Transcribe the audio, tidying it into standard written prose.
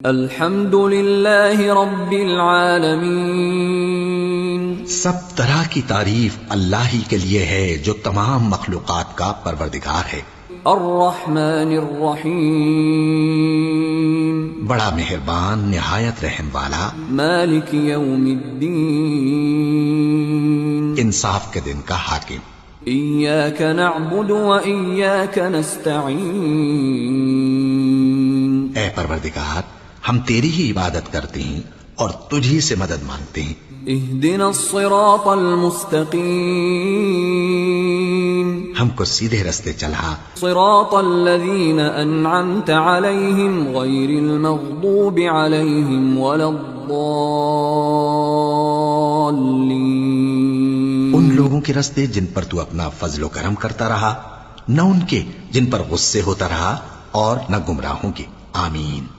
الحمد للہ رب العالمین، سب طرح کی تعریف اللہ ہی کے لیے ہے جو تمام مخلوقات کا پروردگار ہے۔ الرحمن الرحیم، بڑا مہربان نہایت رحم والا، مالک یوم الدین، انصاف کے دن کا حاکم۔ ایاک نعبد و ایاک نستعین، اے پروردگار ہم تیری ہی عبادت کرتے ہیں اور تجھی سے مدد مانگتے ہیں۔ اہدنا الصراط المستقیم، ہم کو سیدھے رستے چلا، صراط الذین انعمت علیہم غیر المغضوب علیہم ولا الضالین، ان لوگوں کے رستے جن پر تو اپنا فضل و کرم کرتا رہا، نہ ان کے جن پر غصے ہوتا رہا اور نہ گمراہوں کے۔ آمین۔